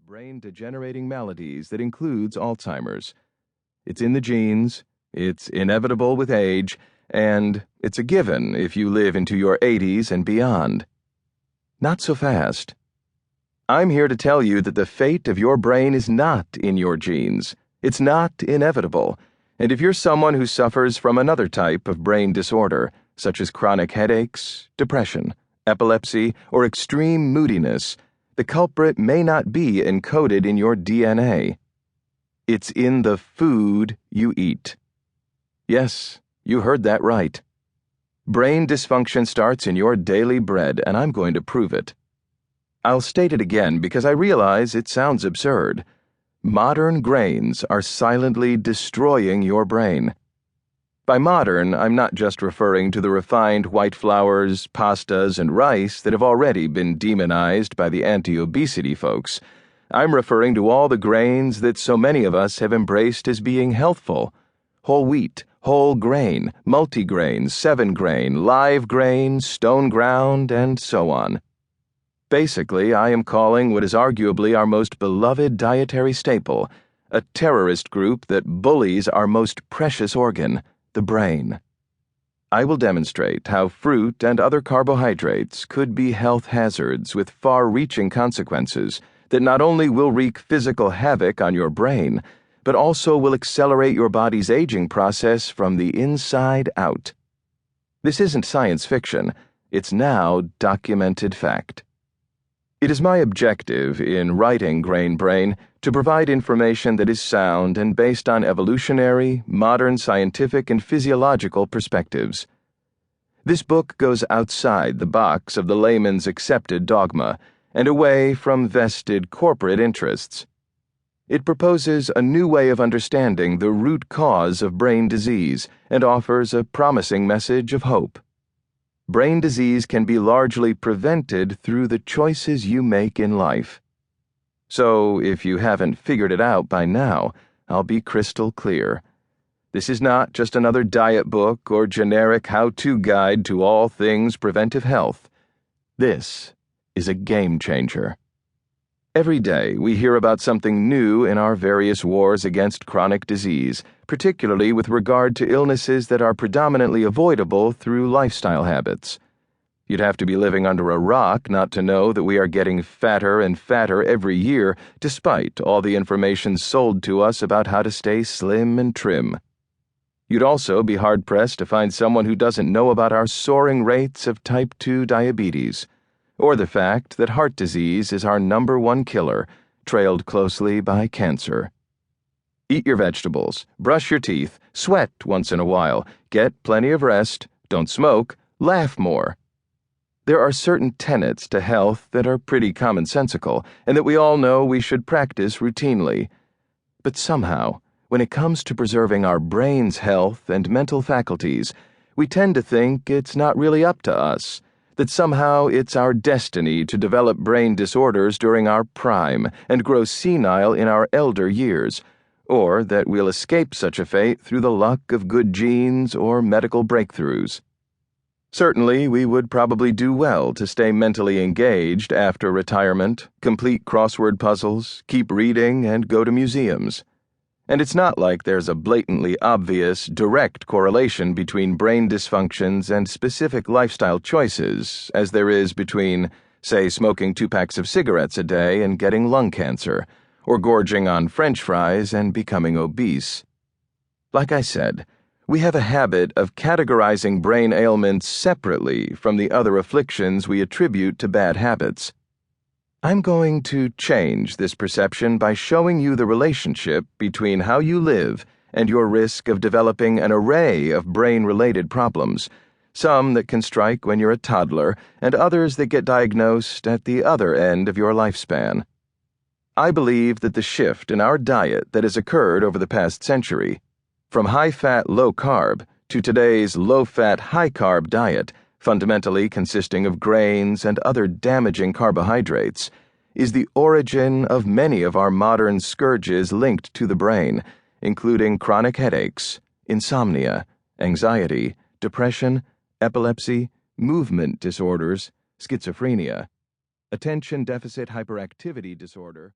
brain-degenerating maladies that includes Alzheimer's. It's in the genes, it's inevitable with age, and it's a given if you live into your 80s and beyond. Not so fast. I'm here to tell you that the fate of your brain is not in your genes. It's not inevitable. And if you're someone who suffers from another type of brain disorder, such as chronic headaches, depression, epilepsy, or extreme moodiness, the culprit may not be encoded in your DNA. It's in the food you eat. Yes, you heard that right. Brain dysfunction starts in your daily bread, and I'm going to prove it. I'll state it again because I realize it sounds absurd. Modern grains are silently destroying your brain. By modern, I'm not just referring to the refined white flours, pastas, and rice that have already been demonized by the anti-obesity folks. I'm referring to all the grains that so many of us have embraced as being healthful. Whole wheat, whole grain, multigrain, 7-grain, live grain, stone ground, and so on. Basically, I am calling what is arguably our most beloved dietary staple a terrorist group that bullies our most precious organ, the brain. I will demonstrate how fruit and other carbohydrates could be health hazards with far-reaching consequences that not only will wreak physical havoc on your brain, but also will accelerate your body's aging process from the inside out. This isn't science fiction, it's now documented fact. It is my objective in writing Grain Brain to provide information that is sound and based on evolutionary, modern scientific, and physiological perspectives. This book goes outside the box of the layman's accepted dogma and away from vested corporate interests. It proposes a new way of understanding the root cause of brain disease and offers a promising message of hope. Brain disease can be largely prevented through the choices you make in life. So, if you haven't figured it out by now, I'll be crystal clear. This is not just another diet book or generic how-to guide to all things preventive health. This is a game changer. Every day we hear about something new in our various wars against chronic disease, particularly with regard to illnesses that are predominantly avoidable through lifestyle habits. You'd have to be living under a rock not to know that we are getting fatter and fatter every year, despite all the information sold to us about how to stay slim and trim. You'd also be hard-pressed to find someone who doesn't know about our soaring rates of type 2 diabetes, or the fact that heart disease is our #1 killer, trailed closely by cancer. Eat your vegetables, brush your teeth, sweat once in a while, get plenty of rest, don't smoke, laugh more. There are certain tenets to health that are pretty commonsensical and that we all know we should practice routinely. But somehow, when it comes to preserving our brain's health and mental faculties, we tend to think it's not really up to us, that somehow it's our destiny to develop brain disorders during our prime and grow senile in our elder years, or that we'll escape such a fate through the luck of good genes or medical breakthroughs. Certainly, we would probably do well to stay mentally engaged after retirement, complete crossword puzzles, keep reading, and go to museums. And it's not like there's a blatantly obvious, direct correlation between brain dysfunctions and specific lifestyle choices, as there is between, say, smoking 2 packs of cigarettes a day and getting lung cancer, or gorging on French fries and becoming obese. Like I said, we have a habit of categorizing brain ailments separately from the other afflictions we attribute to bad habits. I'm going to change this perception by showing you the relationship between how you live and your risk of developing an array of brain-related problems, some that can strike when you're a toddler and others that get diagnosed at the other end of your lifespan. I believe that the shift in our diet that has occurred over the past century, from high-fat, low-carb to today's low-fat, high-carb diet, fundamentally consisting of grains and other damaging carbohydrates, is the origin of many of our modern scourges linked to the brain, including chronic headaches, insomnia, anxiety, depression, epilepsy, movement disorders, schizophrenia, attention deficit hyperactivity disorder,